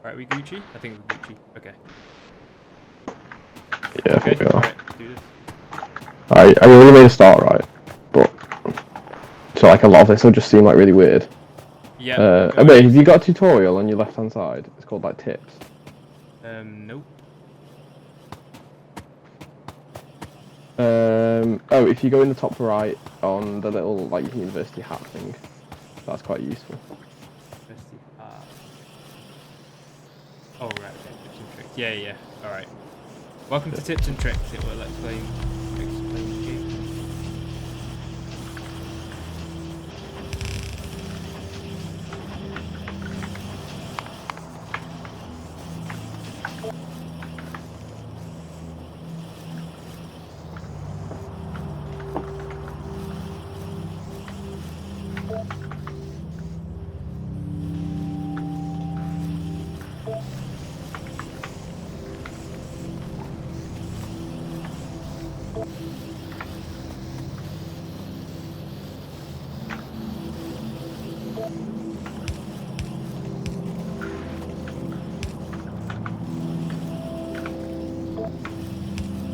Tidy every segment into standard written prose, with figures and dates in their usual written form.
Right, we Gucci? I think we're Gucci. Okay. Yeah, I think we are. Alright, do this. I already made a start, right? But so like a lot of this will just seem like really weird. Yeah. Wait, have you got a tutorial on your left hand side? It's called like tips. Nope. Oh, if you go in the top right on the little like university hat thing, that's quite useful. University hat. Oh, right, okay. Tips and tricks. Yeah. Alright. Welcome to Tips and Tricks. It will explain the game.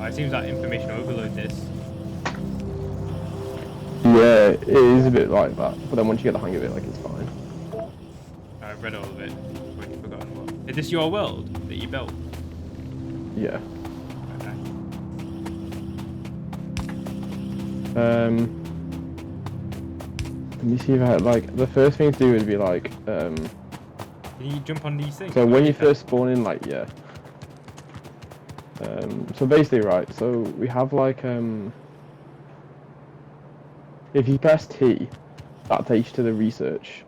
It seems like information overload this. Yeah, it is a bit like that, but then once you get the hang of it, like it's fine. I've read all of it. I've forgotten what. Is this your world that you built? Yeah. Okay. Let me see if I like the first thing to do would be like Can you jump on these things? So when you first spawn in, like yeah. So basically, right. So we have like if you press T, that takes you to the research.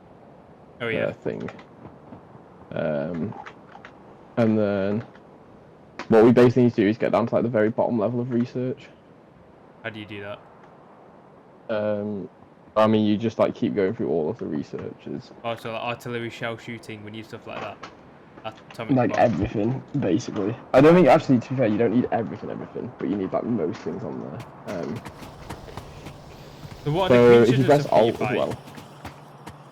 Oh yeah. Thing. And then what we basically need to do is get down to like the very bottom level of research. How do you do that? I mean, you just like keep going through all of the researches. Oh, so like artillery shell shooting, we need stuff like that. Atomic Like bomb. everything, basically. I don't think actually, to be fair, you don't need everything, but you need like most things on there. So what are So the creatures if you and press stuff that you Alt as fight? well.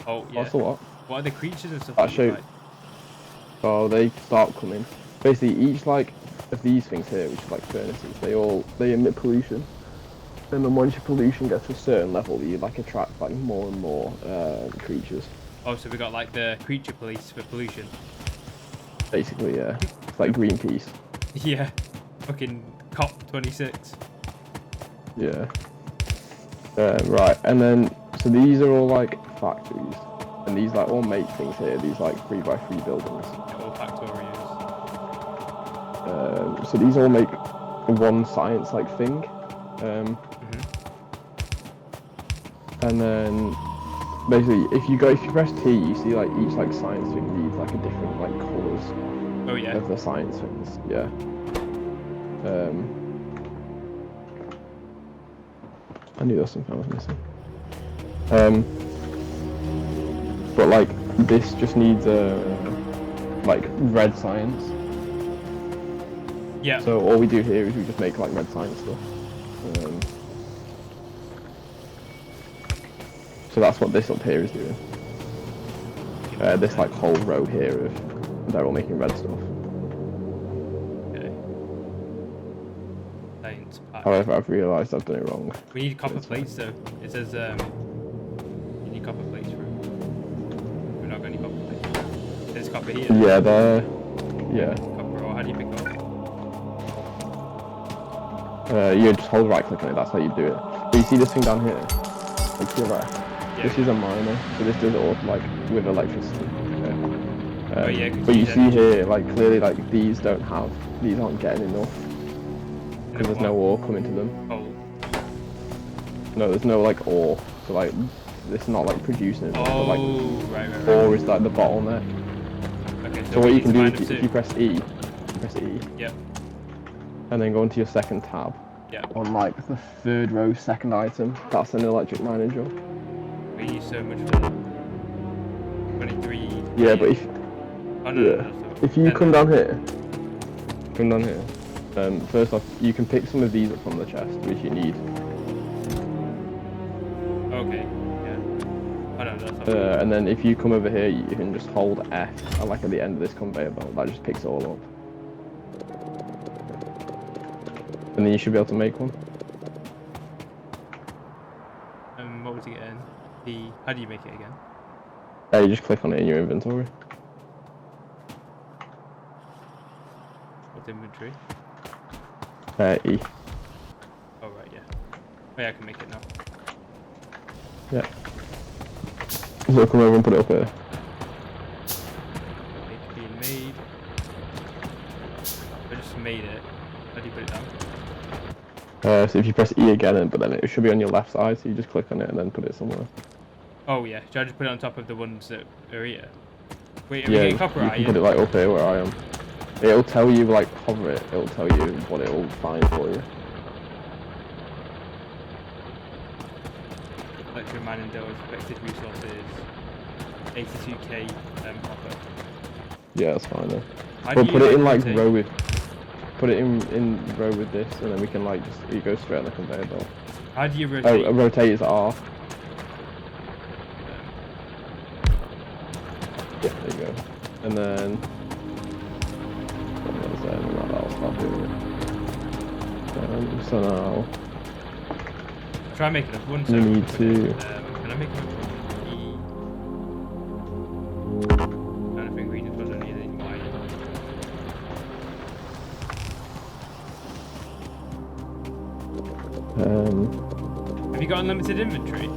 Oh yeah. What's the what? What are the creatures and stuff I'll that show you you. fight? So they start coming. Basically, each like of these things here, which is like furnaces, they emit pollution. And then once your pollution gets to a certain level, you like attract like more and more creatures. Oh, so we got like the creature police for pollution. Basically, yeah. It's like Greenpeace. Yeah. Fucking COP26. Yeah. Right, and then so these are all like factories, and these like all make things here. These like 3x3 buildings. All Factorios. So these all make one science like thing. And then basically, if you press T, you see like each like science thing reads like a different like colours. Oh yeah. Of the science things, yeah. I knew there was something I was missing. But like this just needs like red science. Yeah. So all we do here is we just make like red science stuff. So that's what this up here is doing. This like whole row here of they're all making red stuff. Okay. Science pack. However, I've realised I've done it wrong. We need copper plates though. It says you need copper plates for it. We're not got any copper plates. There's copper here. Yeah, there. Yeah. Copper ore. How do you pick it up? You just hold right click on it. That's how you do it. But you see this thing down here, like to your left. Yeah. This is a miner, so this does it all like with electricity. Oh yeah. But you see here, like clearly, like these aren't getting enough because there's no ore coming to them. Oh. No, there's no like ore, so like it's not like producing enough. Oh, but, like, right. ore is like the bottleneck. Okay. So what you can do is if you press E, Yep. and then go into your second tab. Yep. On like the third row, second item, that's an electric mining job. We use so much for that. 23. Yeah, but if Oh, no, yeah, no, if you come down here, first off, you can pick some of these up from the chest, which you need. Okay. Yeah. Oh no, that's not And then if you come over here, you can just hold F, like at the end of this conveyor belt. That just picks it all up. And then you should be able to make one. What was it again? How do you make it again? You just click on it in your inventory. What's inventory? E. Oh right, yeah. Oh yeah, I can make it now. Yeah. So come over and put it up here. It's being made. I just made it. How do you put it down? So if you press E again, but then it should be on your left side, so you just click on it and then put it somewhere. Oh yeah, should I just put it on top of the ones that are here? Wait, are we Yeah, getting you copyright? can put it like up here where I am. It'll tell you, like, hover it, it'll tell you what it'll find for you. Electro mining dough, expected resources, 82k copper. Yeah, that's fine then. How But do put you, it in like, like rotate? row with, put it in row with this, and then we can like just, it goes straight on the conveyor belt. How do you rotate? Oh, rotate is R. Yeah, there you go. And then, that'll start doing it. So now, Try making a one. you need to. Can I make a I don't think green was only anything white. Have you got unlimited inventory?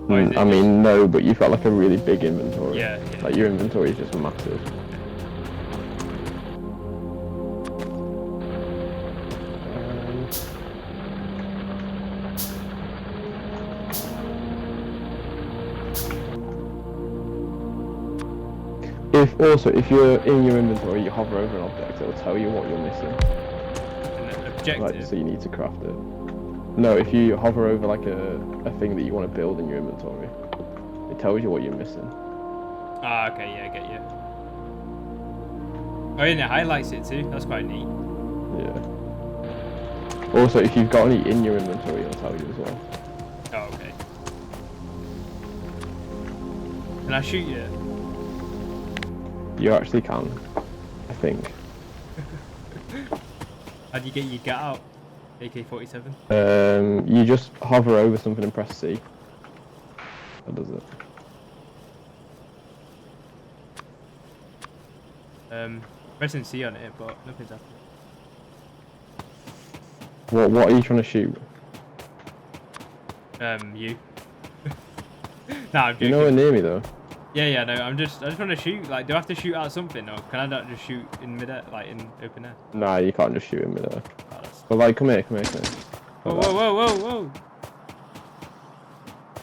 Or is it I mean, no, but you've got like a really big inventory. Yeah, yeah. Like your inventory is just massive. If you're in your inventory, you hover over an object, it'll tell you what you're missing. an objective? Like, so you need to craft it. No, if you hover over like a thing that you want to build in your inventory, it tells you what you're missing. Ah, okay, yeah, I get you. Oh, yeah, and it highlights it too. That's quite neat. Yeah. Also, if you've got any in your inventory, it'll tell you as well. Oh, okay. Can I shoot you? You actually can, I think. How do you get your get out? AK-47? You just hover over something and press C. That does it. Pressing C on it, but nothing's happening. What are you trying to shoot? You. Nah, I'm joking. You're nowhere near me though. Yeah, no, I just want to shoot. Like, do I have to shoot out something, or can I not just shoot in midair, like in open air? Nah, you can't just shoot in midair. Oh, that's... But like, come here. Whoa, Like whoa!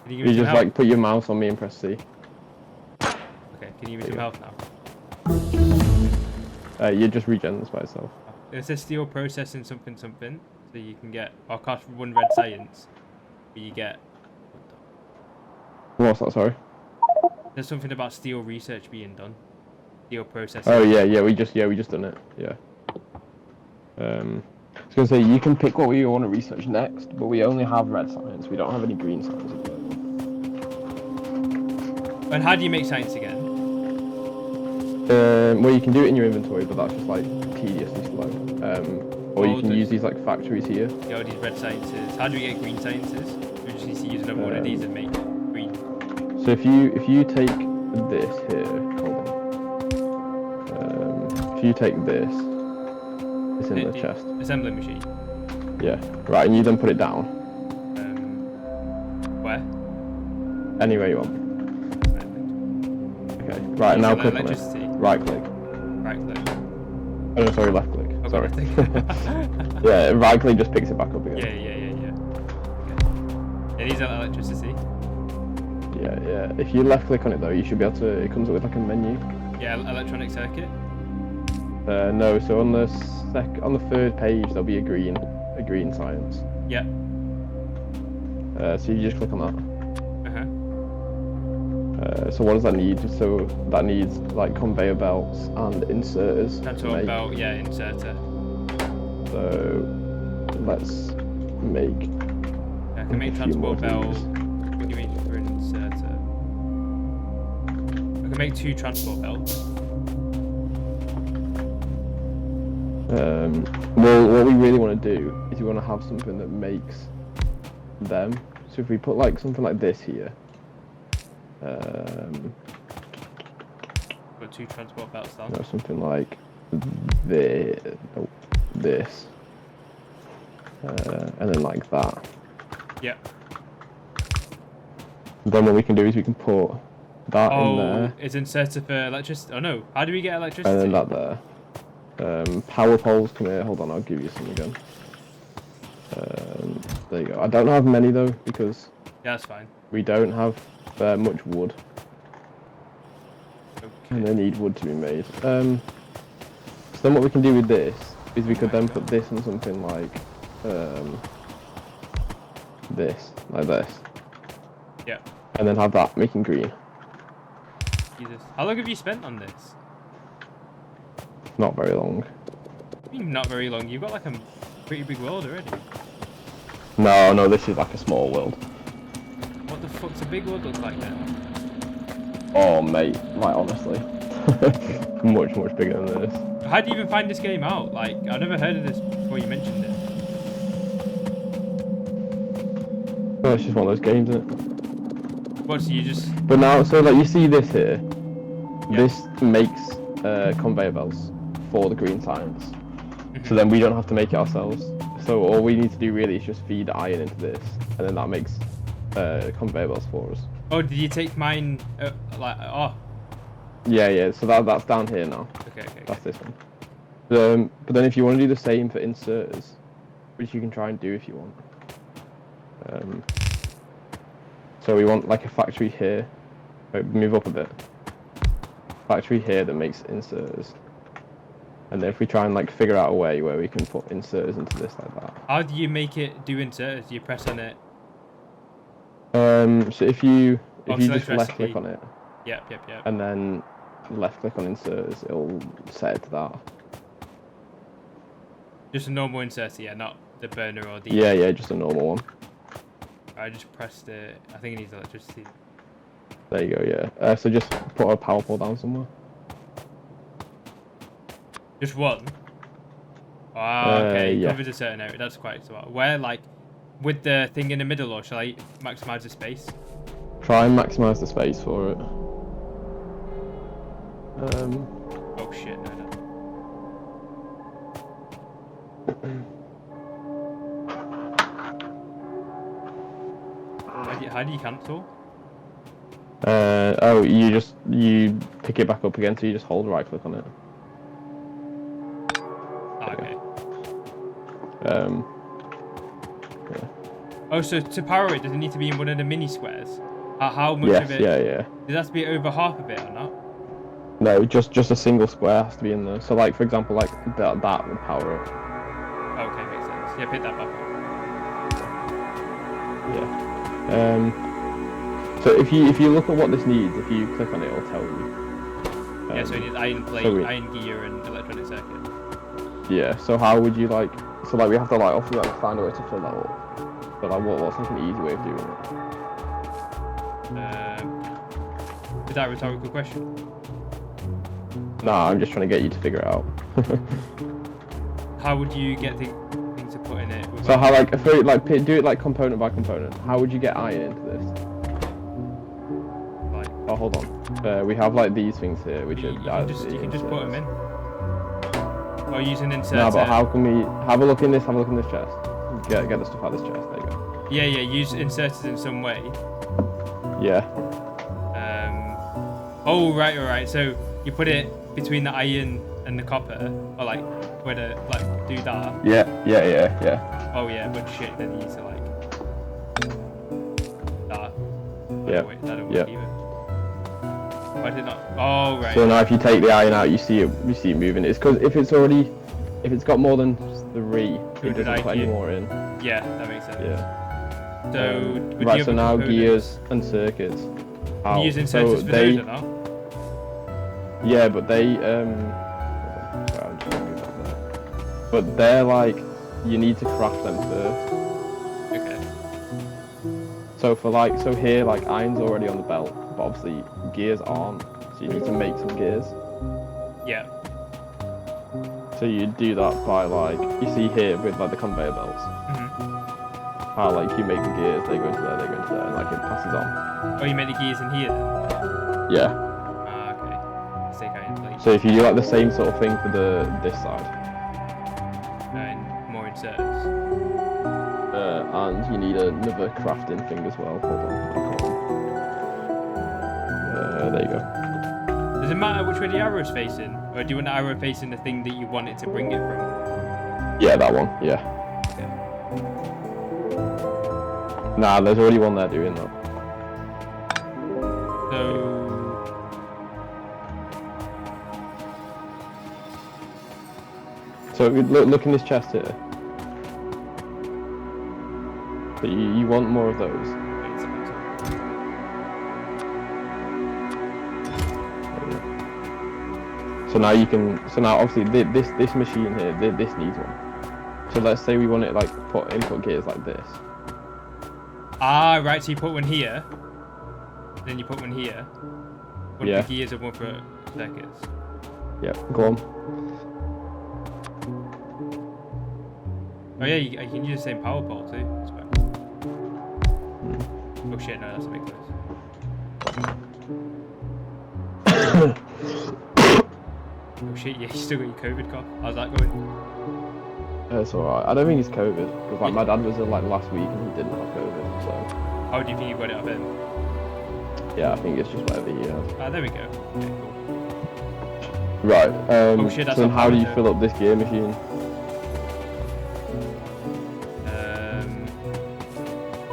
Can you give me you some just help? like put your mouse on me and press C. Okay, can you give me some help now? You just regen this by itself. It says steel processing something, so you can get, or cost 1 red science, but you get... What's that? Sorry. There's something about steel research being done. Steel processing. Oh yeah, we just done it. Yeah. I was gonna say you can pick what you want to research next, but we only have red science. We don't have any green science at the moment. And how do you make science again? Well, you can do it in your inventory, but that's just like tediously slow. Or you can use these like factories here. Yeah, these red sciences. How do we get green sciences? We just need to use another one of these and make green. So if you take this here, hold on. If you take this, it's in the chest. Assembly machine. Yeah. Right, and you then put it down. Where? Anywhere you want. Okay. Right, now click on it. Right click. Right click. Oh no, sorry, left click. Okay, Sorry. left Yeah, right click just picks it back up again. Yeah. Okay. It needs electricity. Yeah. If you left click on it though, you should be able to. It comes up with like a menu. Yeah, electronic circuit. No, so on the third page there'll be a green science. Yeah. So you just click on that. So what does that need? So that needs like conveyor belts and inserters. Transport belt, yeah, inserter. So let's make. I can make transport belt. What do you mean for inserter? can make 2 transport belts. Well, what we really want to do is we want to have something that makes them. So if we put like something like this here, Put 2 transport belts down. you know, something like this, this, and then like that. Yeah. Then what we can do is we can put that in there. Oh, it's inserted for electricity. Oh no, how do we get electricity? And then that there. Power poles, come here. Hold on, I'll give you some again. There you go. I don't have many though because Yeah, that's fine. we don't have much wood, Okay. and they need wood to be made. So then what we can do with this is we could then put this on something like this, like this, Yeah. and then have that making green. Jesus. How long have you spent on this? Not very long. I mean, not very long. You've got like a pretty big world already. No, this is like a small world. What the fuck's a big world look like then? Oh mate, like honestly, much bigger than this. How do you even find this game out? Like, I've never heard of this before you mentioned it. Well, it's just one of those games, isn't it? What, so you just... But now, so like you see this here, Yeah. this makes conveyor belts for the green science. So then we don't have to make it ourselves. So all we need to do really is just feed iron into this, and then that makes conveyor belts for us. Oh, did you take mine, oh, Yeah, so that's down here now. okay. That's this one. But then if you want to do the same for inserters, which you can try and do if you want. So we want like a factory here. Wait, move up a bit. Factory here that makes inserters. And then if we try and like figure out a way where we can put inserters into this like that. How do you make it do inserters? Do you press on it? So if you Select just left recipe. click on it Yep. and then left click on inserters, it'll set it to that. Just a normal inserter, yeah, not the burner or the... Yeah, just a normal one. I just pressed it. I think it needs electricity. There you go, yeah. So just put a power pole down somewhere. Just one? Ah, okay. Yeah. Covers a certain area. That's quite smart. Where, like, with the thing in the middle, or shall I maximize the space? Try and maximize the space for it. Oh shit, no. How do you cancel? You pick it back up again, so you just hold right click on it. Ah, okay. Yeah. Oh, so to power it, does it need to be in one of the mini squares? How much Yes, of it? yeah. Does it have to be over half of it or not? No, just a single square has to be in there. So like, for example, like that would power it. Okay, makes sense. Yeah, pick that back up. Yeah. So if you look at what this needs, if you click on it, it'll tell you. Yeah, so it needs iron plate, iron gear, and electronic circuit. Yeah. So how would you like? So like we have to like obviously like find a way to fill that up. But like what's like an easy way of doing it? Is that a rhetorical question? Nah, I'm just trying to get you to figure it out. How would you get things to put in it? So how like if we like do it like component by component? How would you get iron into this? Like, Oh, hold on. We have like these things here, which you are can just put them in. Or use an inserter. No, but how can we have a look in this? Have a look in this chest. Get the stuff out of this chest. There you go. Yeah, use inserters in some way. Yeah. Oh, right. So you put it between the iron and the copper, or like where to like do that. Yeah. Oh yeah, but shit, then you need to like that. Yeah. Wait, that don't work either. Why did it not? Oh right. So now if you take the iron out, you see it moving. It's because if it's got more than 3, it doesn't put any more in. Yeah, that makes sense. Yeah. So right. So now gears and circuits. Can you use inserters for those or not? Yeah, but they sorry, I'm just gonna move that there. But they're like you need to craft them first. Okay. So here like iron's already on the belt, but obviously gears aren't. So you need to make some gears. Yeah. So you do that by like, you see here with like the conveyor belts. How like you make the gears, they go into there, and like it passes on. Oh, you make the gears in here then? Yeah. Ah, okay. Let's take out in plate. So if you do like the same sort of thing for this side. And more inserts. And you need another crafting thing as well. Hold on. There you go. Does it matter which way the arrow's facing? Or do you want the arrow facing the thing that you want it to bring it from? Yeah, that one, yeah. Okay. Nah, there's already one there doing that. So look in this chest here. So you want more of those. So now you can. So now obviously this machine here, this needs one. So let's say we want it like input gears like this. Ah, right. So you put one here, then you put one here. One for gears and one for circuits. Yeah, go on. Oh yeah, you can use the same power pole too. Oh shit, no, that's a big place. Oh shit, yeah, you still got your COVID cough. How's that going? It's alright. I don't think it's COVID, because like my dad was ill like last week and he didn't have COVID, so... How do you think you got it off him? Yeah, I think it's just whatever he has. Ah, there we go. Okay, cool. Right, oh shit, that's so then how do you fill up this gear machine?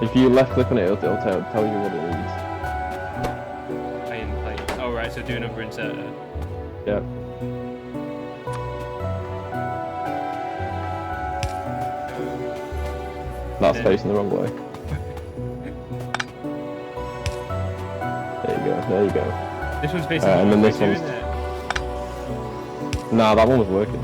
If you left click on it, it'll tell you what it needs. Oh right, so do another inserter. Yeah. That's facing the wrong way. There you go. This one's facing the wrong way. And then this one's... Nah, that one was working.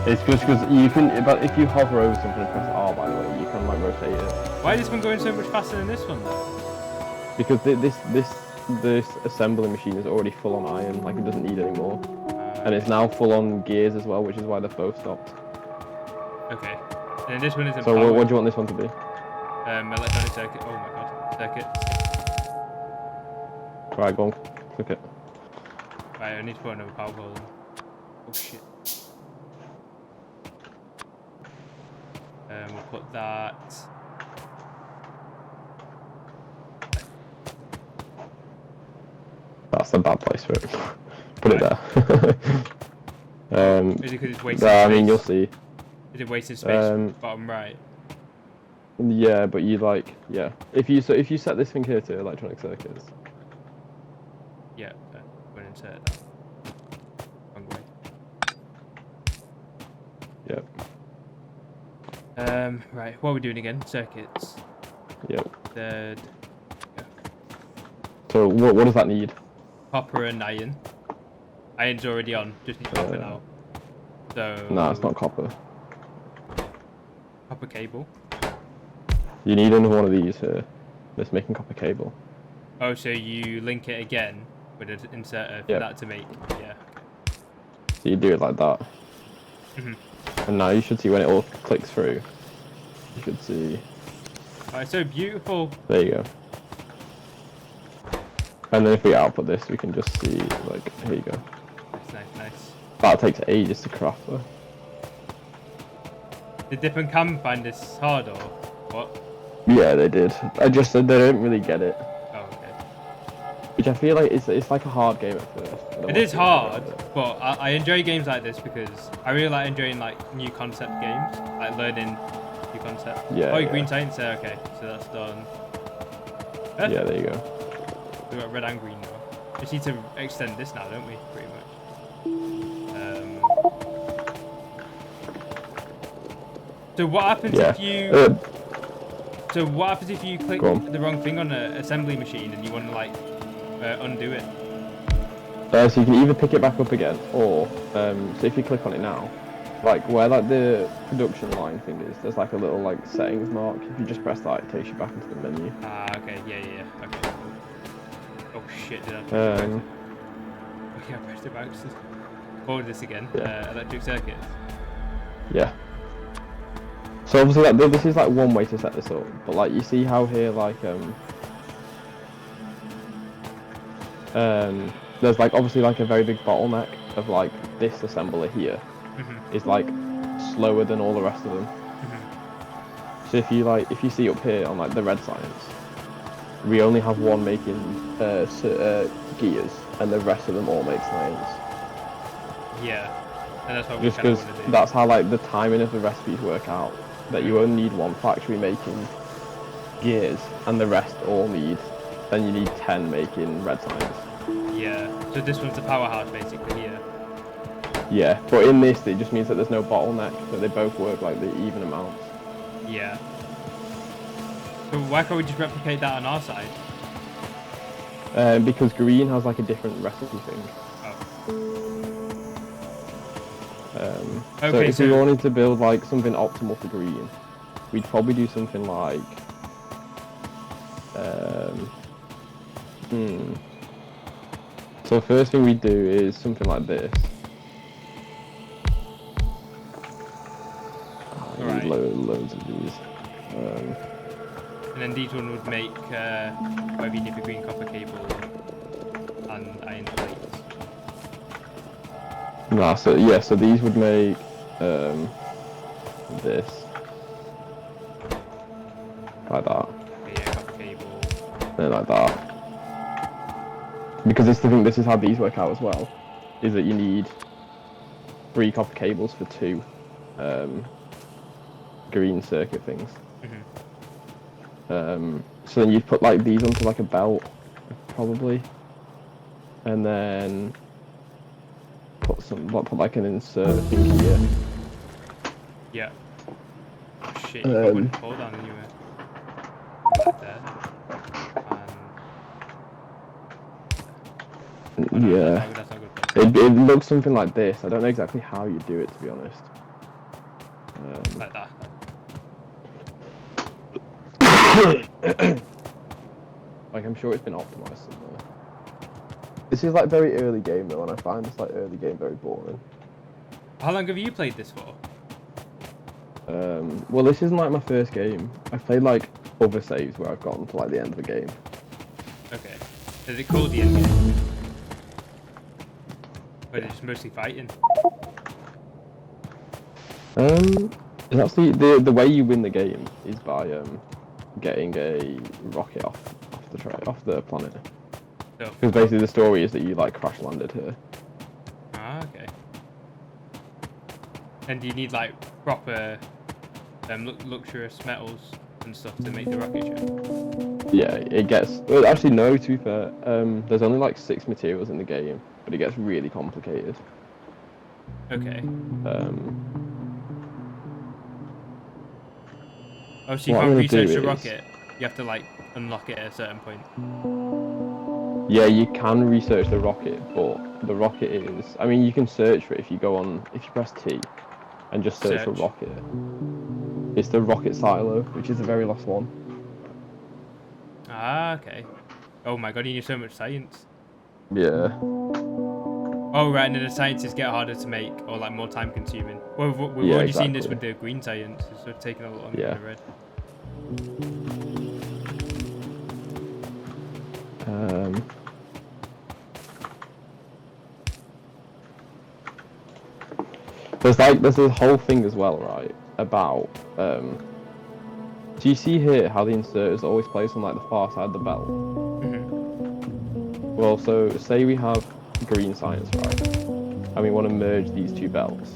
It's just because you can, but if you hover over something and press R, by the way, you can like rotate it. Why is this one going so much faster than this one though? Because this assembly machine is already full on iron, like it doesn't need any more. And it's now full on gears as well, which is why they're both stopped. Okay. And then this one isn't. So what do you want this one to be? Electronic circuit. Oh my god, circuit. Right, go on, click it. Right, I need to put another power pole in. Oh shit. We'll put that. That's a bad place for it. Put it there. Is it because it's wasting space? I mean, you'll see. Is it wasting space? Bottom right. Yeah, but you like, yeah. If you set this thing here to electronic circuits. Yeah, I'm going to insert that. Wrong way. Yep. Right, what are we doing again? Circuits. Yep. Third. Yeah. So what does that need? Copper and iron. Iron's already on, just need copper now. So. No, it's not copper. Copper cable. You need another one of these here. That's making copper cable. Oh, so you link it again with an inserter for that to make, yeah. So you do it like that. And now you should see when it all clicks through. You should see. Oh, it's so beautiful. There you go. And then if we output this, we can just see, like, here you go. Nice. That takes ages to craft though. Did Dip and Cam find this hard or what? Yeah, they did. I just said they don't really get it. Oh, okay. Which I feel like it's like a hard game at first. It is hard, but I enjoy games like this because I really like enjoying like new concept games, like learning new concepts. Yeah. Oh, green science there. Okay, so that's done. Yeah, there you go. We've got red and green now. Just need to extend this now, don't we? Pretty much. So what happens if you? So what happens if you click the wrong thing on an assembly machine and you want to like undo it? So you can either pick it back up again, or so if you click on it now, like where like the production line thing is, there's like a little like settings mark. If you just press that, it takes you back into the menu. Ah, okay, yeah. Okay, cool. Oh shit, did I press Um, it? Okay, I pressed it back. Just forward this again. Yeah. Electric circuits. Yeah. So obviously, like, this is like one way to set this up, but like you see how here, like there's like obviously like a very big bottleneck of like this assembler here is like slower than all the rest of them. So if you see up here on like the red science, we only have one making gears, and the rest of them all make science. Yeah, and that's what Just we kind of because want to do. that's how like the timing of the recipes work out. That you only need one factory making gears, and the rest all need. Then you need 10 making red science. Yeah, so this one's the powerhouse basically here. Yeah, but in this it just means that there's no bottleneck, that they both work like the even amounts. Yeah. So why can't we just replicate that on our side? Because green has like a different recipe thing. Okay, so if we wanted to build like something optimal for green, we'd probably do something like So the first thing we do is something like this. Right. Loads of these. And then these one would make whatever you need for green copper cable and iron plates. Nah, so yeah, so these would make this like that. Okay, yeah, copper cable. And like that. Because this is how these work out as well. Is that you need 3 copper cables for 2 green circuit things. So then you'd put like these onto like a belt, probably, and then put like an insert thing here. Yeah. Oh shit, you got one pull down anyway. Like that. Oh, no, Yeah. that's not good. It looks something like this. I don't know exactly how you do it, to be honest. Like that. Like, I'm sure it's been optimized somewhere. This is like very early game though, and I find this like early game very boring. How long have you played this for? Well, this isn't like my first game. I've played like other saves where I've gotten to like the end of the game. Okay. Is it called the end game? Or is it just mostly fighting? That's the way you win the game is by getting a rocket off the planet. Because basically the story is that you like crash landed here. Ah, okay. And do you need like proper luxurious metals and stuff to make the rocket ship? Yeah, it gets. Well, actually, no. To be fair, there's only like 6 materials in the game, but it gets really complicated. Okay. Oh, so you What can't I'm gonna research do the is- rocket. You have to like unlock it at a certain point. Yeah, you can research the rocket, but the rocket is. I mean, you can search for it if you press T, and just search for rocket. It's the rocket silo, which is the very last one. Ah, okay. Oh my god, you need so much science. Yeah. Oh right, and then the sciences get harder to make, or like more time consuming. Well, we've Yeah, already seen this exactly. with the green science, it's sort of taking a lot longer Yeah. than the red. There's this whole thing as well, right? About do you see here how the insert is always placed on like the far side of the belt? Well, so say we have green science, right? And we want to merge these 2 belts.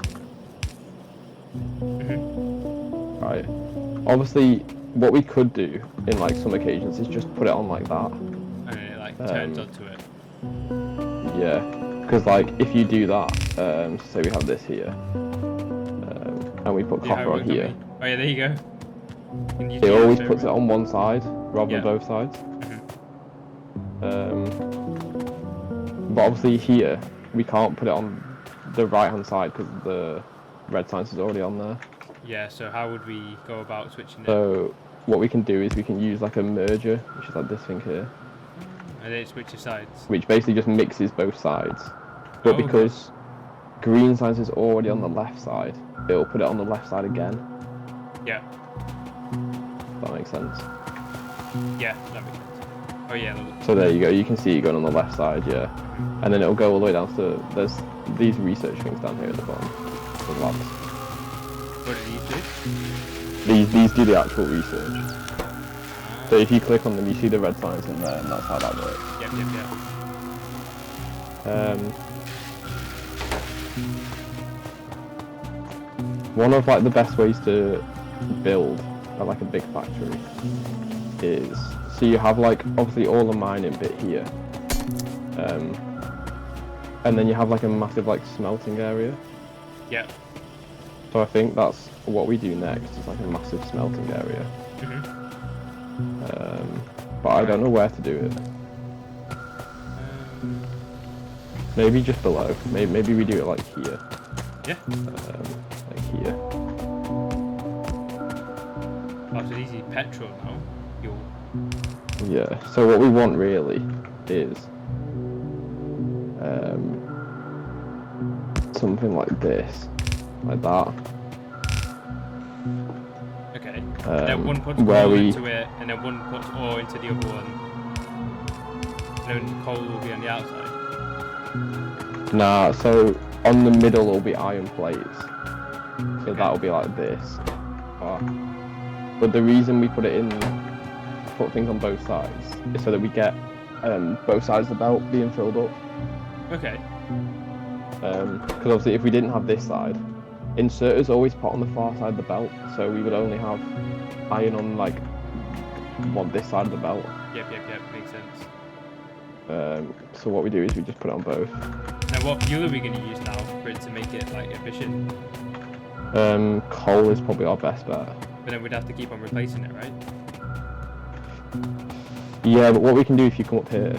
Right. Obviously, what we could do in like some occasions is just put it on like that. And then it like turns onto it. Yeah, because like if you do that, say we have this here, and we put copper on here. Oh yeah, there you go. It always puts it on one side rather than both sides. But obviously here we can't put it on the right hand side because the red science is already on there. Yeah, so how would we go about switching it? So what we can do is we can use like a merger, which is like this thing here. And then it switches sides. which basically just mixes both sides. But because green size is already on the left side, it'll put it on the left side again. Yeah. If that makes sense. Yeah, that makes sense. Oh yeah. So there you go. You can see it going on the left side, yeah. And then it'll go all the way down to there's these research things down here at the bottom. The labs. What did he do? These do the actual research. So if you click on them, you see the red signs in there, and that's how that works. Yep. One of like the best ways to build like a big factory is so you have like obviously all the mining bit here, and then you have like a massive like smelting area. Yeah. So I think that's what we do next is like a massive smelting area. But I don't know where to do it. Maybe just below. Maybe we do it like here. Yeah. Like here. Oh, so these is petrol now. Fuel. Yeah. So what we want really is something like this, like that. Okay. And then one puts where coal into it, and then one puts ore into the other one. And then coal will be on the outside. Nah, so on the middle will be iron plates. So that'll be like this. But the reason we put things on both sides is so that we get both sides of the belt being filled up. Okay. Because obviously if we didn't have this side, inserters always put on the far side of the belt, so we would only have iron on like this side of the belt. Yep, makes sense. So what we do is we just put it on both. Now what fuel are we going to use now for it to make it like efficient? Coal is probably our best bet. But then we'd have to keep on replacing it, right? Yeah, but what we can do if you come up here.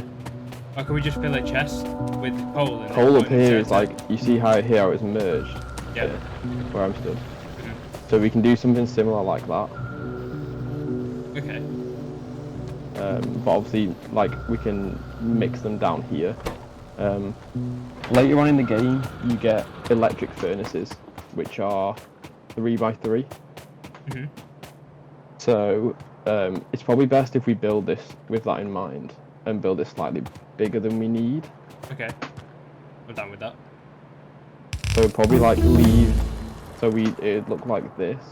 Or can we just fill a chest with coal? And coal up here is like, you see how here it's merged? Yeah. Here, where I'm stood. So we can do something similar like that. Okay. But obviously, like, we can mix them down here. Later on in the game, you get electric furnaces, which are 3x3. So it's probably best if we build this with that in mind and build it slightly bigger than we need. Okay. We're done with that. So probably like leave. So it'd look like this.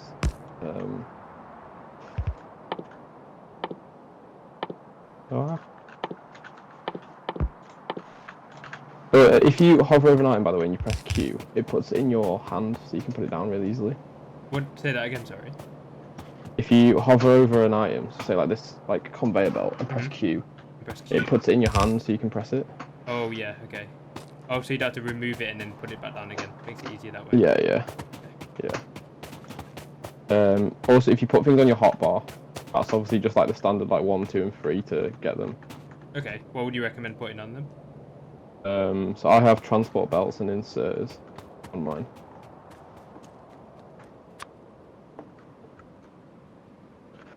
If you hover over an item, by the way, and you press Q, it puts it in your hand, so you can put it down really easily. What? Say that again. Sorry. If you hover over an item, so say like this, like conveyor belt, and press Q, it puts it in your hand, so you can press it. Oh yeah. Okay. Oh, so you'd have to remove it and then put it back down again. Makes it easier that way. Yeah. Also, if you put things on your hotbar, that's obviously just like the standard, like 1, 2, and 3 to get them. Okay. What would you recommend putting on them? So I have transport belts and inserters on mine.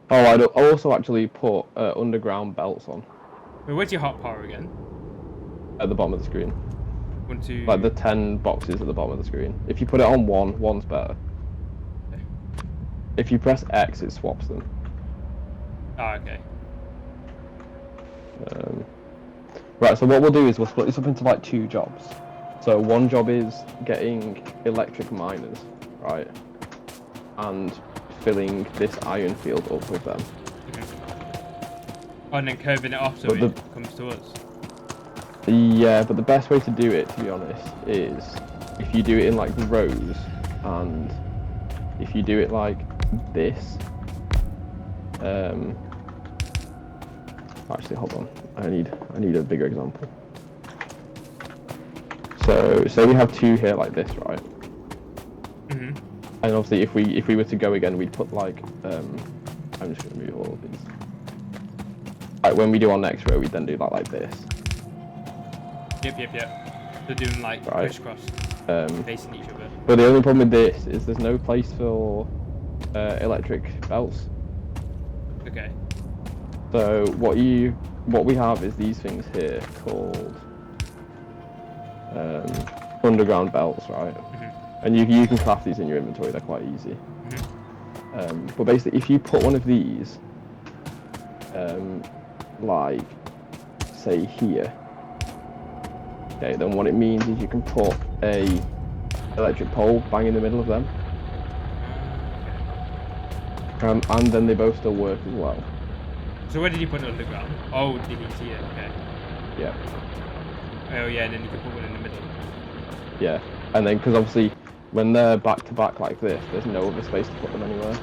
Oh, I'll also actually put underground belts on. Wait, where's your hotbar again? At the bottom of the screen. 1, 2. Like the 10 boxes at the bottom of the screen. If you put it on one's better. Okay. If you press X, it swaps them. Ah, okay. Right, so what we'll do is we'll split this up into like 2 jobs. So one job is getting electric miners, right? And filling this iron field up with them. Oh, and then curving it off so it comes to us. Yeah, but the best way to do it, to be honest, is if you do it in like rows, and if you do it like this. Actually, hold on. I need a bigger example. So, say we have 2 here like this, right? And obviously, if we were to go again, we'd put like I'm just gonna move all of these. Like when we do our next row, we then do that like this. Yep. They're doing like crisscross, facing each other. But the only problem with this is there's no place for electric belts. Okay. So what you what we have is these things here called underground belts, right? And you can craft these in your inventory. They're quite easy. But basically, if you put one of these, like, say here, okay, then what it means is you can put a electric pole bang in the middle of them, and then they both still work as well. So where did you put it underground? Oh, did you see it? Okay. Yeah. Oh yeah, and then you can put one in the middle. Yeah, and then because obviously when they're back to back like this, there's no other space to put them anywhere.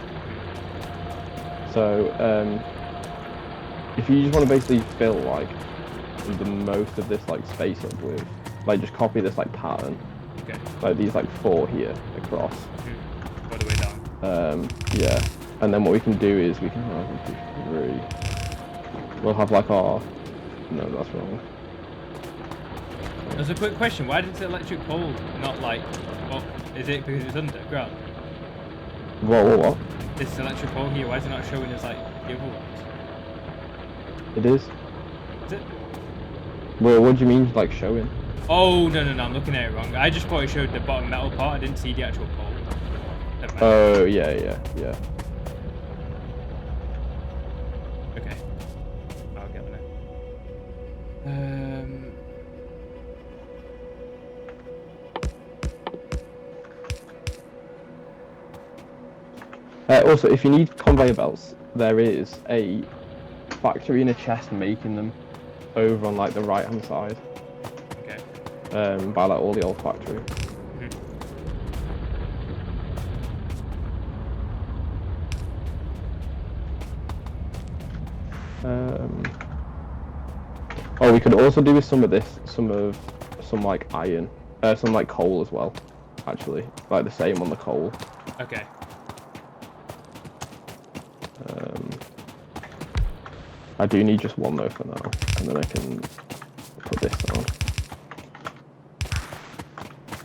So if you just want to basically fill like the most of this like space up with, like just copy this like pattern. Okay. Like these like 4 here across. All the way down. Yeah, and then what we can do is we can have 1, 2, 3. We'll have like our. No, that's wrong. There's a quick question. Why did the electric pole not like? Well, is it because it's underground? What? This electric pole here. Why is it not showing us like the other ones? It is. Is it? Well, what do you mean like showing? Oh no, I'm looking at it wrong. I just thought it showed the bottom metal part. I didn't see the actual pole. Never mind. Oh yeah. Okay. I'll get on it. Also, if you need conveyor belts, there is a factory in a chest making them over on like the right hand side. Okay. By like all the old factory. Oh, we could also do with some of this, some like iron, some like coal as well, actually, like the same on the coal. Okay. I do need just one though for now, and then I can put this on.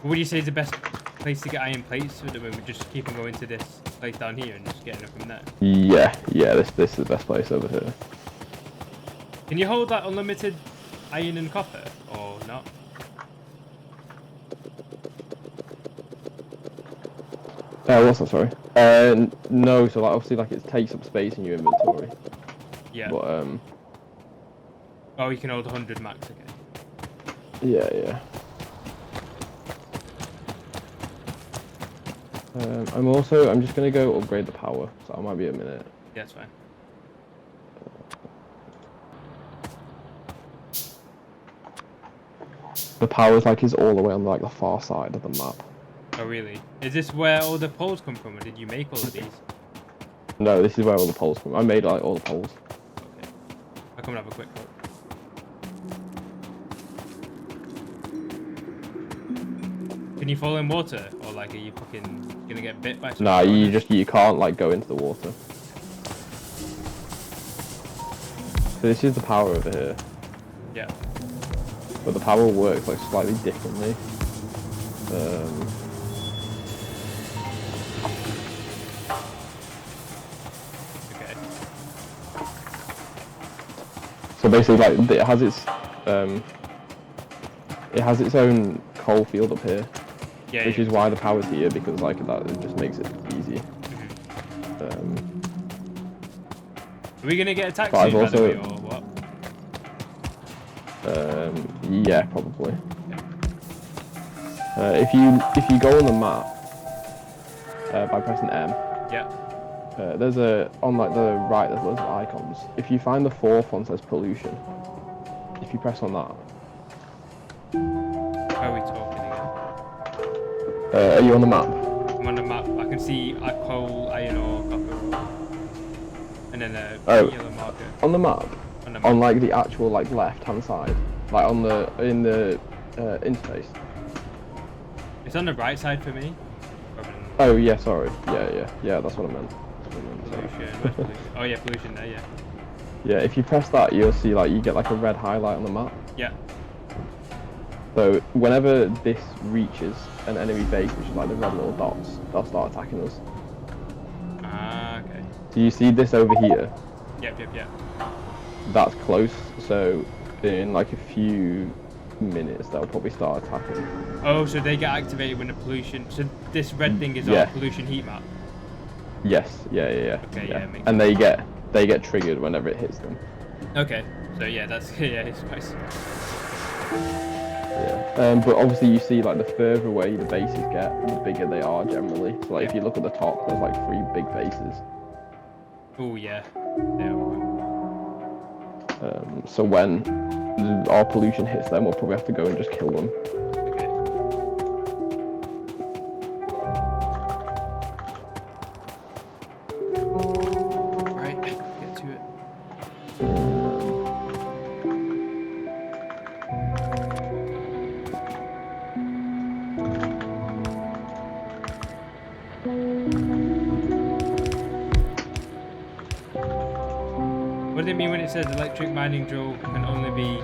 What would you say is the best place to get iron plates for the moment? Just keep on going to this place down here and just getting it from there? Yeah, this is the best place over here. Can you hold that unlimited iron and copper, or not? What's that, sorry? No, so like obviously like it takes up space in your inventory. Yeah. But oh, you can hold 100 max, okay. Yeah. I'm just gonna go upgrade the power, so I might be a minute. Yeah, that's fine. The power is all the way on like the far side of the map. Oh really? Is this where all the poles come from, or did you make all of these? No, this is where all the poles come. I made like all the poles. Okay. I'll come and have a quick look. Can you fall in water, or like are you fucking gonna get bit by something? Nah, you can't like go into the water. So this is the power over here. Yeah. But the power works like slightly differently. Okay. So basically, like it has its own coal field up here, which is why the power's here, because like that it just makes it easy. Are we gonna get attacked But soon, I've by the way, also- or what? Yeah, probably. If you go on the map by pressing M, Yeah. there's on like the right there's loads of icons. If you find the 4th one says pollution, if you press on that. How are we talking again? Are you on the map? I'm on the map. I can see coal, iron ore, copper ore, and then a yellow marker. On the map? On the map. On like the actual like left hand side, like in the interface. It's on the right side for me. Oh yeah, sorry. Yeah. That's what I meant. Pollution. Where's pollution? Oh yeah, pollution there. Yeah. Yeah, if you press that, you'll see like you get like a red highlight on the map. Yeah. So whenever this reaches an enemy base, which is like the red little dots, they'll start attacking us. Ah, okay. So you see this over here? Yep. that's close. So in like a few minutes, they'll probably start attacking. Oh, so they get activated when the pollution. So this red thing is our pollution heat map. Yes. Yeah. Okay. Yeah. And they get triggered whenever it hits them. Okay. So yeah, that's it's nice. Yeah. But obviously you see like the further away the bases get, the bigger they are generally. So like if you look at the top, there's like 3 big bases. Oh yeah. So when our pollution hits them, we'll probably have to go and just kill them. Okay. Right, get to it. What does it mean when it says electric mining drill can only be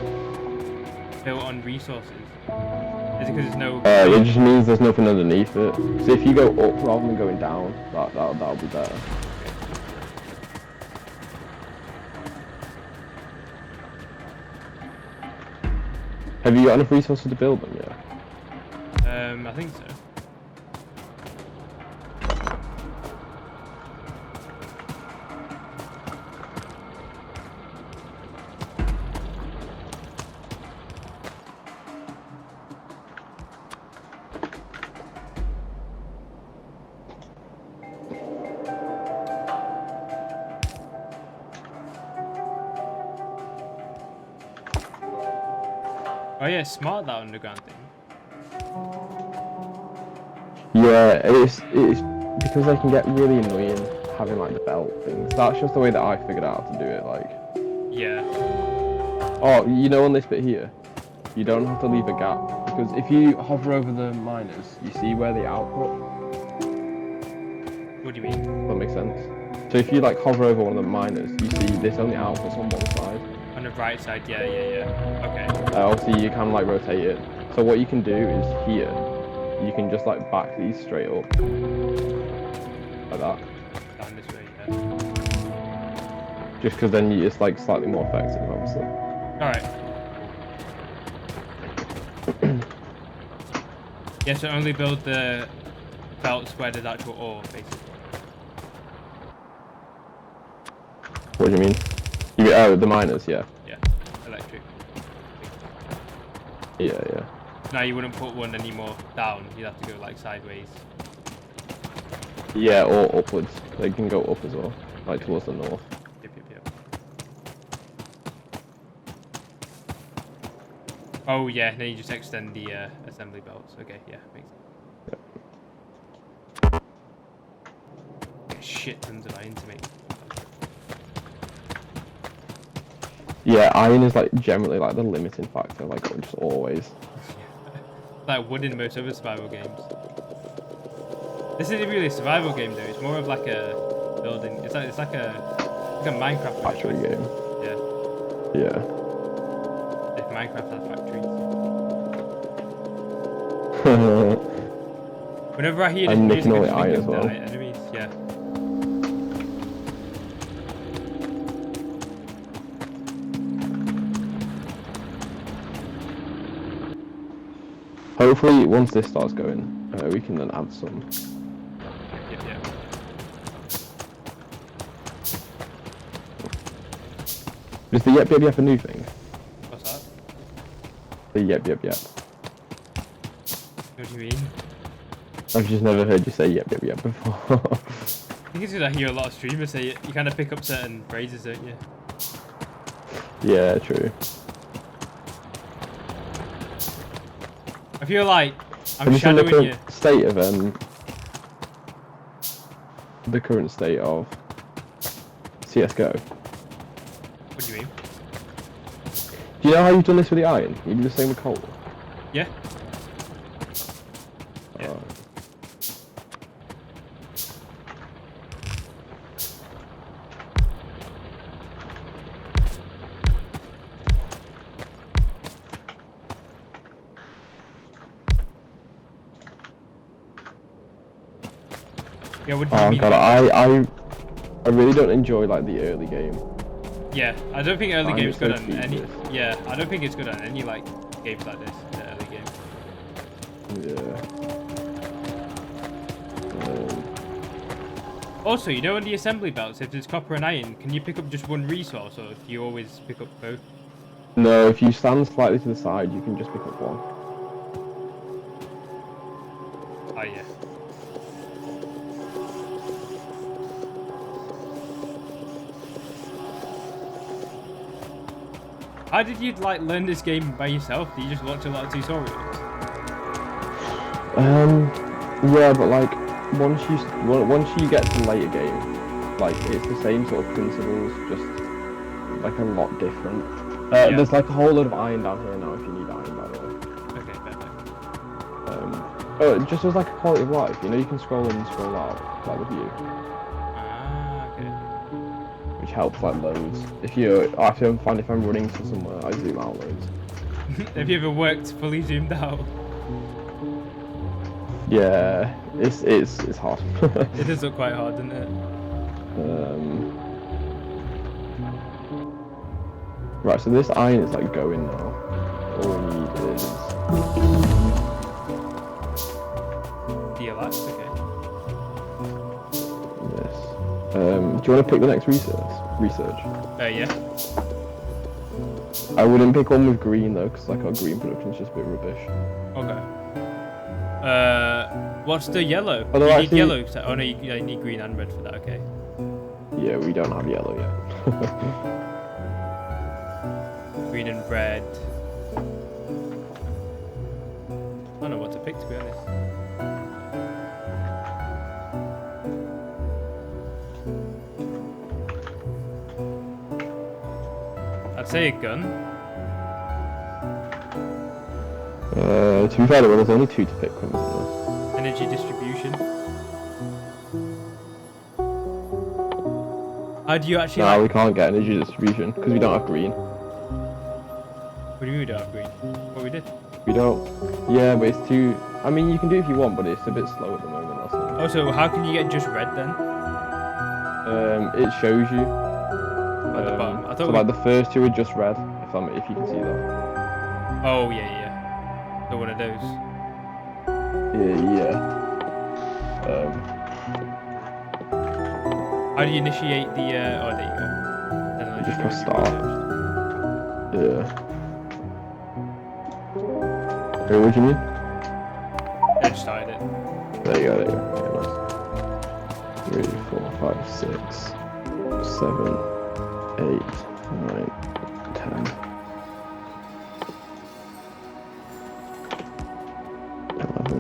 built on resources? Is it because there's no... It just means there's nothing underneath it. So if you go up rather than going down, that'll be better. Have you got enough resources to build them yet? I think so. Oh yeah, smart that underground thing. Yeah, it's because they can get really annoying having like the belt things. That's just the way that I figured out how to do it. Like, yeah. Oh, you know, on this bit here, you don't have to leave a gap because if you hover over the miners, you see where they output. What do you mean? That makes sense. So if you like hover over one of the miners, you see this only outputs on one side. On the right side, yeah. Okay. Obviously you can like rotate it. So what you can do is here, you can just like back these straight up. Like that. Down this way, yeah. Just because then it's like slightly more effective, obviously. Alright. Yeah, so only build the belts where there's actual ore, basically. What do you mean? You mean the miners, yeah. Yeah, electric. Yeah. Now you wouldn't put one anymore down, you'd have to go like sideways. Yeah, or upwards. They can go up as well, like towards the north. Yep. Oh yeah, then you just extend the assembly belts. Okay, yeah, makes sense. Get shit tons of iron to make. Yeah, iron is like generally like the limiting factor, like just always. Like wood in most other survival games. This isn't really a survival game though. It's more of like a building. It's like a Minecraft Factory game. Yeah. If Minecraft had factories. Whenever I hear this music, I just think of the enemies. Yeah. Hopefully, once this starts going, we can then add some. Yeah. Is the yep a new thing? What's that? The yep. What do you mean? I've just never heard you say yep before. I think it's because I hear a lot of streamers say it. You kind of pick up certain phrases, don't you? Yeah, true. I feel like I'm shadowing you. The current state of CS:GO. What do you mean? Do you know how you've done this with the iron? You do the same with coal? Yeah. Yeah, what do you mean? God, I really don't enjoy like the early game. Yeah, I don't think early Find game's it good so on any. tedious. Yeah, I don't think it's good on any like games like this. The early game. Yeah. Also, you know, on the assembly belts, if there's copper and iron, can you pick up just one resource, or do you always pick up both? No, if you stand slightly to the side, you can just pick up one. Oh yeah. How did you like learn this game by yourself? Did you just watch a lot of tutorials? Yeah, but like once you get to the later game, like it's the same sort of principles, just like a lot different. Yeah. There's like a whole lot of iron down here now if you need iron, by the way. Okay, perfect. Oh, just as like a quality of life, you know, you can scroll in and scroll out, like the view, Ah, okay. which helps like loads. If I'm running to somewhere, I zoom out loads. Have you ever worked fully zoomed out? Yeah, it's hard. It does look quite hard, doesn't it? Right, so this iron is like going now. All we need is DLX, okay. this. Do you want to pick the next research? Yeah. I wouldn't pick one with green though, because like our green production is just a bit rubbish. Okay. What's the yellow? Oh, no, You need actually- yellow. Oh no, you need green and red for that. Okay. Yeah, we don't have yellow yet. Green and red. I don't know what to pick, to be honest. I'd say a gun. To be fair, well, there's only two to pick from, isn't there? Energy distribution. How do you actually No, like... we can't get energy distribution because we don't have green. What do you mean we don't have green? What we did? We don't. Yeah, but it's too. I mean, you can do it if you want, but it's a bit slow at the moment. That's all. Oh, so how can you get just red then? It shows you. At the bottom. I So thought we... like the first two are just red. If you can see that. Oh, yeah. So one of those. Yeah. How do you initiate the... Oh, there you go. Just press start. Yeah. Hey, what do you mean? I just started it. There you go. Yeah, nice. 3, 4, 5, 6, 7, 8, 9, 10. 11,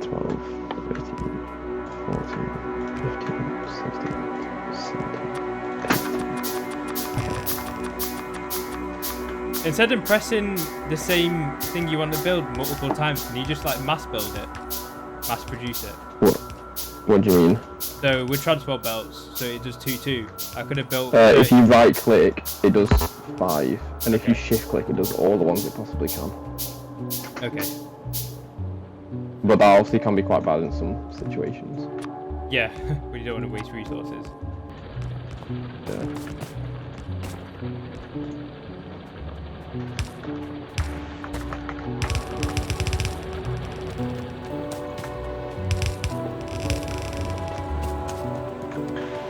12, 13, 14, 15, 16, 17. Instead of pressing the same thing you want to build multiple times, can you just like mass build it? Mass produce it? What do you mean? So with transport belts, so it does 2-2. I could have built... If you right click, it does 5. And if you shift click, it does all the ones it possibly can. Okay. But that obviously can be quite bad in some situations. Yeah, when you don't want to waste resources. Yeah.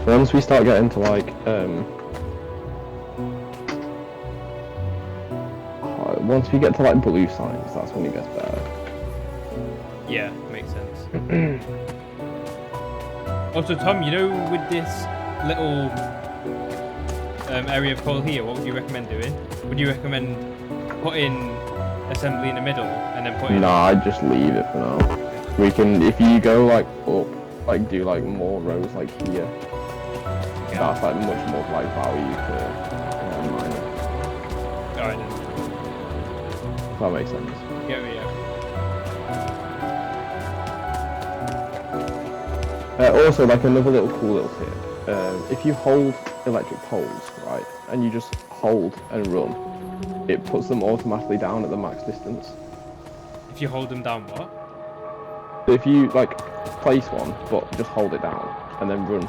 Once we start getting to like once we get to like blue signs, that's when it gets better. Yeah, makes sense. Also, Tom, you know, with this little area of coal here, what would you recommend doing? Would you recommend putting assembly in the middle and then putting... Nah, I'd just leave it for now. We can, if you go like up, like do like more rows like here, that's like much more like value for mining. Alright then. If that makes sense. Yeah. Also, like another little cool little tip, if you hold electric poles, right, and you just hold and run, it puts them automatically down at the max distance. If you hold them down, what? So if you like place one, but just hold it down and then run,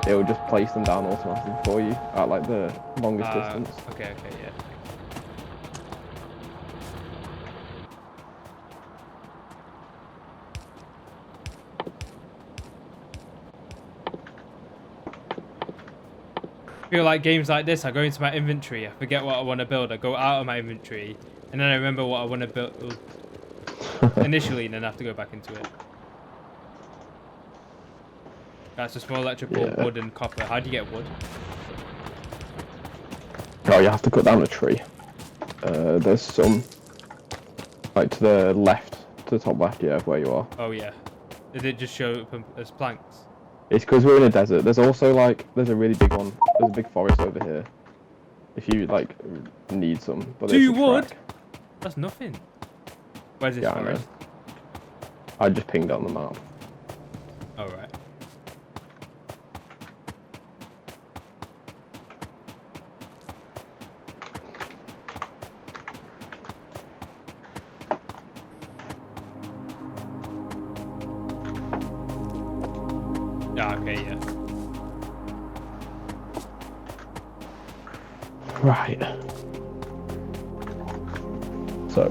it'll just place them down automatically for you at like the longest distance. Okay, yeah. I feel like games like this, I go into my inventory, I forget what I want to build, I go out of my inventory, and then I remember what I want to build initially, and then I have to go back into it. That's a small electrical wood and copper. How do you get wood? Oh, you have to cut down a tree. There's some, like to the left, to the top left, yeah, of where you are. Oh yeah. Did it just show up as planks? It's because we're in a desert. There's also like, there's a really big one. There's a big forest over here. If you like need some. But do wood? That's nothing. Where's this forest? I just pinged on the map. Oh right. Yeah, okay, yeah. Right. So.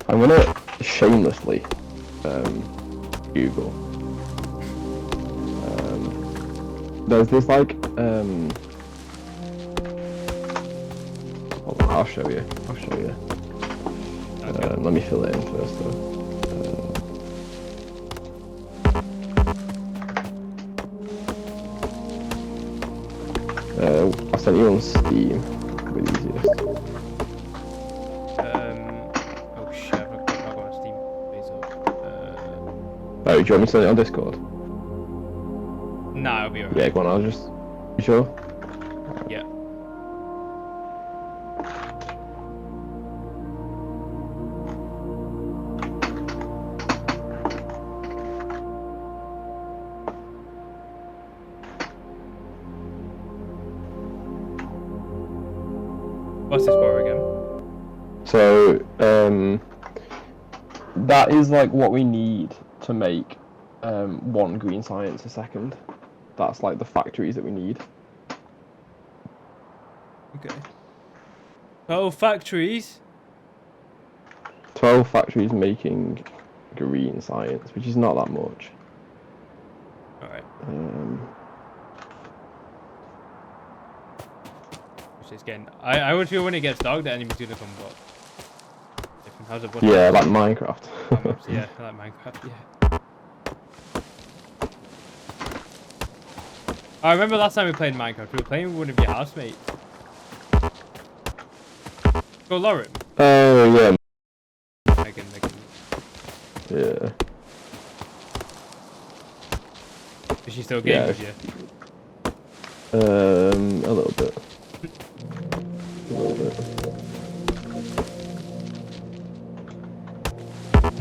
I'm gonna shamelessly Google. There's this like hold on, I'll show you. Okay. Let me fill it in first though. I sent you on Steam. It'll be easiest. Oh shit, I've not got my Steam face up. Oh, do you want me to send it on Discord? Nah, it'll be alright. Yeah, go on, I'll just... You sure? Yeah. What's this for again? So, that is like what we need to make one green science a second. That's like the factories that we need. Okay. Oh, factories? 12 factories making green science, which is not that much. Alright. Which is getting... I would feel when it gets dark that enemies gonna come up. How's it? Yeah, like Minecraft. Yeah, like Minecraft, yeah. I remember last time we played Minecraft, we were playing with one of your housemates. Go Lauren. Oh, yeah. Megan. Yeah. Is she still gaming with you? A little bit.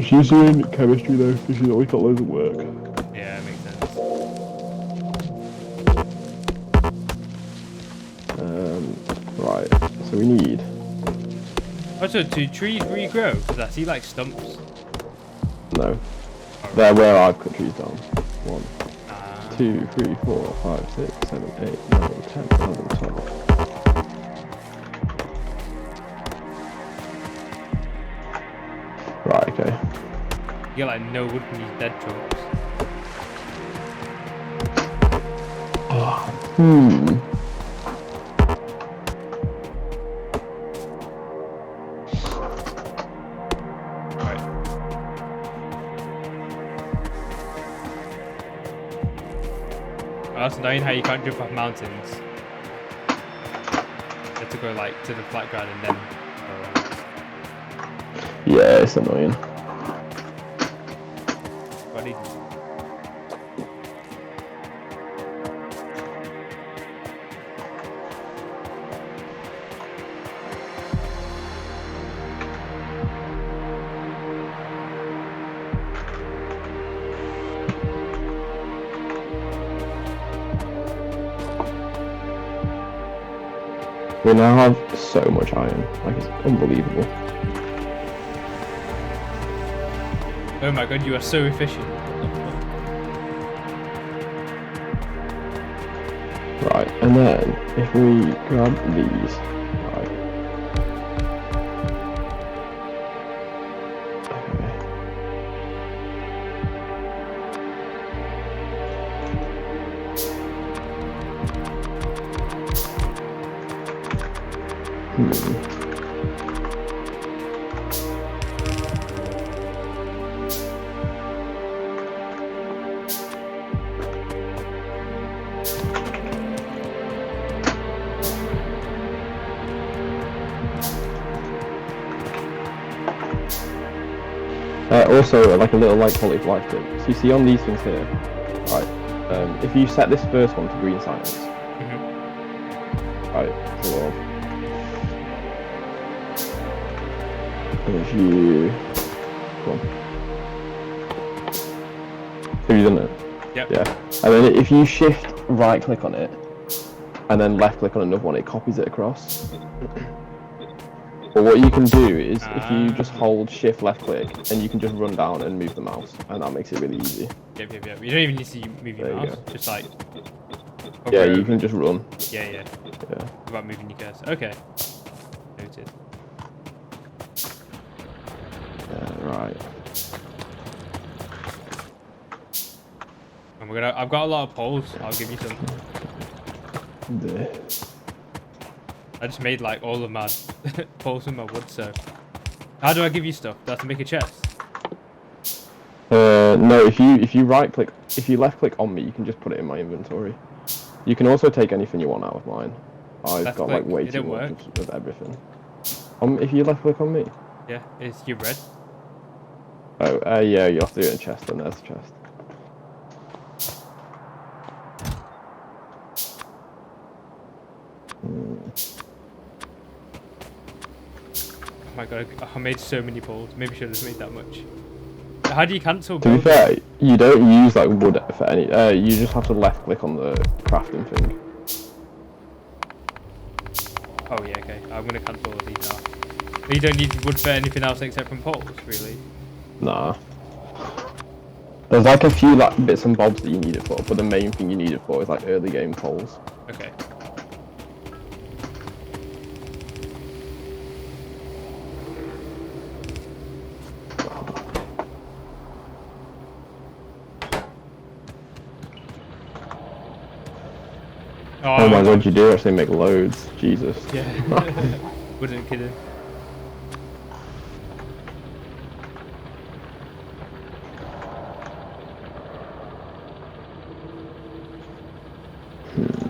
She's doing chemistry though, because she's always got loads of work. Yeah, makes sense. Right, so we need... Also, do trees regrow? Because I see like stumps. No. They're where I've cut trees down. 1, Ah. 2, 3, 4, 5, 6, 7, 8, 9, 10, 11, 12. Right, okay. You get like no wood from these dead trunks. Right. Oh, that's annoying how you can't jump off mountains. You have to go like to the flat ground and then... Yeah, it's annoying. What did We now have so much iron, like it's unbelievable. Oh my god, you are so efficient. Right, and then if we grab these, right. Okay. Also, like a little like quality of life tip. So you see on these things here, right? If you set this first one to green silence, right? So if you, come on, have you done it? Yep. Yeah. And then if you shift right click on it, and then left click on another one, it copies it across. But what you can do is if you just hold shift left click and you can just run down and move the mouse, and that makes it really easy. Yep. You don't even need to move your mouse. Just like. Yeah, you can just run. Yeah. Without moving your cursor. Okay. Noted. Yeah, right. And I've got a lot of poles. I'll give you some. I just made like all of my poles with my wood. So, how do I give you stuff? Do I have to make a chest? No. If you right click, if you left click on me, you can just put it in my inventory. You can also take anything you want out of mine. I've got like way too much of everything. If you left click on me. Yeah, is you red? Oh, yeah, you have to do it in chest, and there's the chest. Oh my god, I made so many poles. Maybe I should have made that much. How do you cancel? To be fair, you don't use like wood for any. You just have to left click on the crafting thing. Oh yeah, okay. I'm gonna cancel all of these now. You don't need wood for anything else except from poles, really? Nah. There's like a few like bits and bobs that you need it for, but the main thing you need it for is like early game poles. Okay. Oh my god, you do actually make loads. Jesus. Yeah. Wasn't kidding.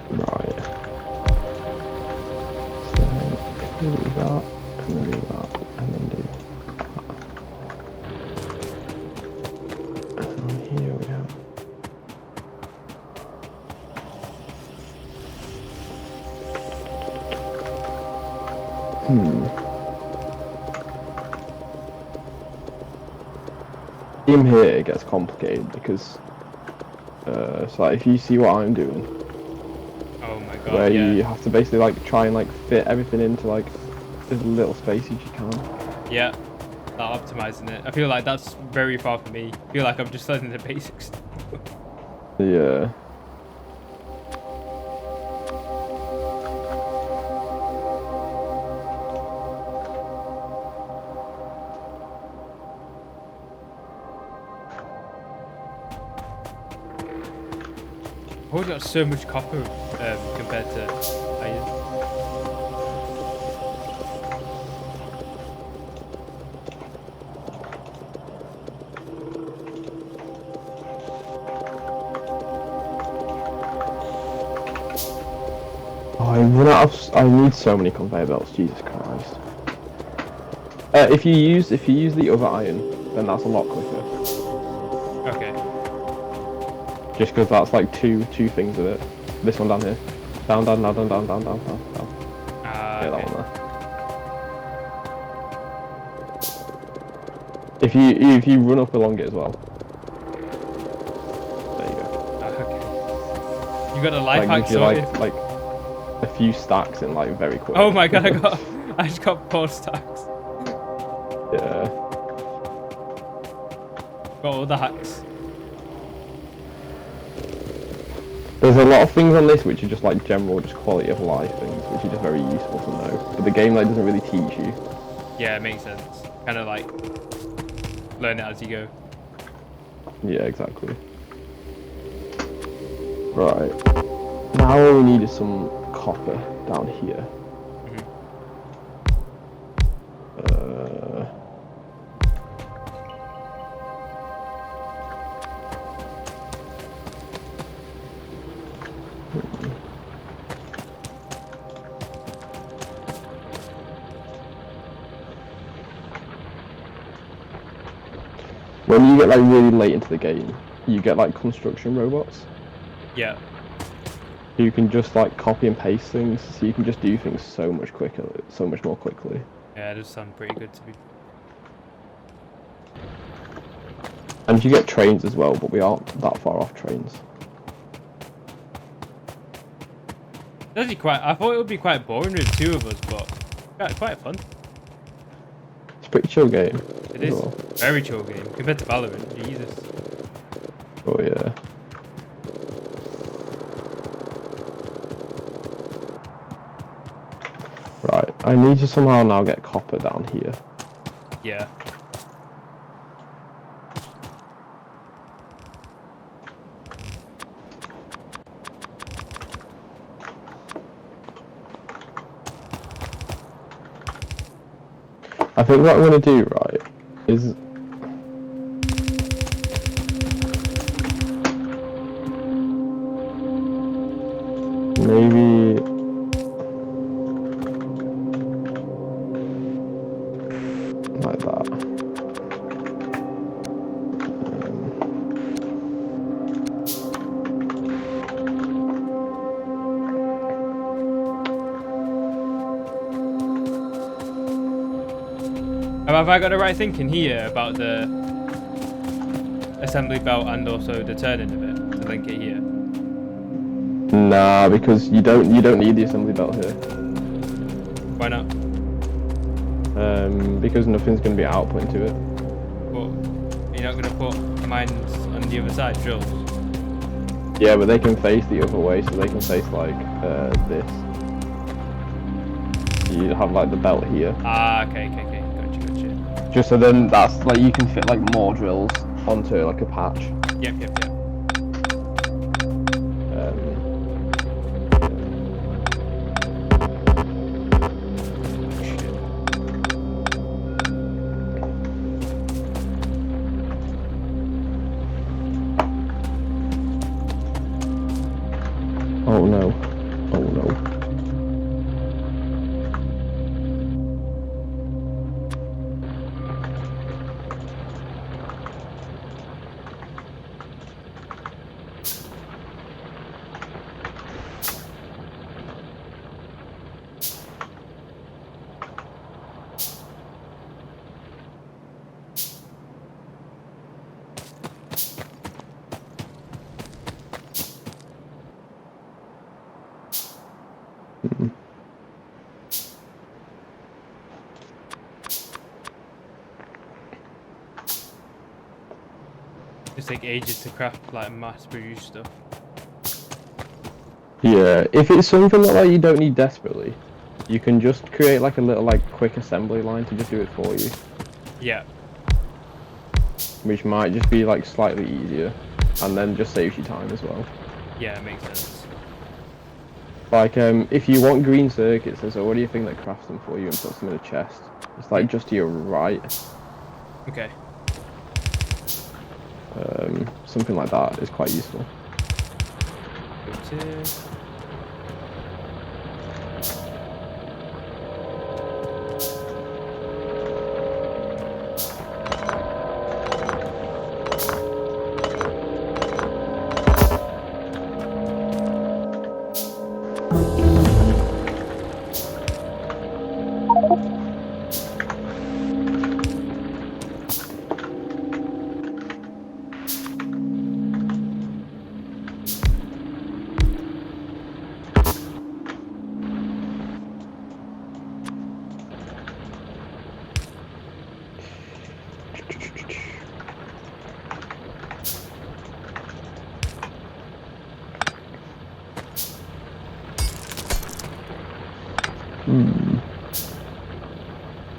Right. So, do that, and then do that, and then do that. And here we have. In here it gets complicated because so like if you see what I'm doing, Oh my god, where yeah. you have to basically like try and like fit everything into like as little space as you can. Yeah, not optimizing it. I feel like that's very far from me. I feel like I'm just learning the basics. Yeah. I've already got so much copper compared to iron. Oh, I run out of. I need so many conveyor belts. Jesus Christ. If you use the other iron, then that's a lot quicker. Okay. Just because that's like two things of it. This one down here. Down. Yeah, Okay. that one there. If you run up along it as well. There you go. Okay. You got a life hack gives you sorted. like a few stacks in like very quick. Oh my god, I just got 4 stacks. Yeah. Got all the hacks. There's a lot of things on this which are just like general, just quality of life things, which are just very useful to know. But the game like doesn't really teach you. Yeah, it makes sense. Kind of like learn it as you go. Yeah, exactly. Right. Now all we need is some copper down here. When you get like really late into the game, you get like construction robots. Yeah. You can just like copy and paste things, so you can just do things so much quicker, so much more quickly. Yeah, it does sound pretty good to be. And you get trains as well, but we aren't that far off trains. It's actually quite. I thought it would be quite boring with two of us, but quite fun. It's a pretty chill game. It is very chill game compared to Valorant. Jesus. Oh yeah. Right, I need to somehow now get copper down here. Yeah. I think what I'm going to do, right, is... maybe... like that. Have I got the right thinking here about the assembly belt and also the turning of it to link it here? Nah, because you don't need the assembly belt here. Why not? Because nothing's going to be output to it. But you're not going to put mines on the other side, drills? Yeah, but they can face the other way, so they can face like this. You have like the belt here. Ah, okay. Gotcha. Just so then that's like you can fit like more drills onto like a patch. Yep. Oh no. Just take ages to craft like mass produced stuff. Yeah, if it's something that like you don't need desperately, you can just create like a little like quick assembly line to just do it for you. Yeah. Which might just be like slightly easier, and then just saves you time as well. Yeah, it makes sense. Like if you want green circuits, there's already a thing that crafts them for you and puts them in a chest. It's like just to your right. Okay. Something like that is quite useful. Go to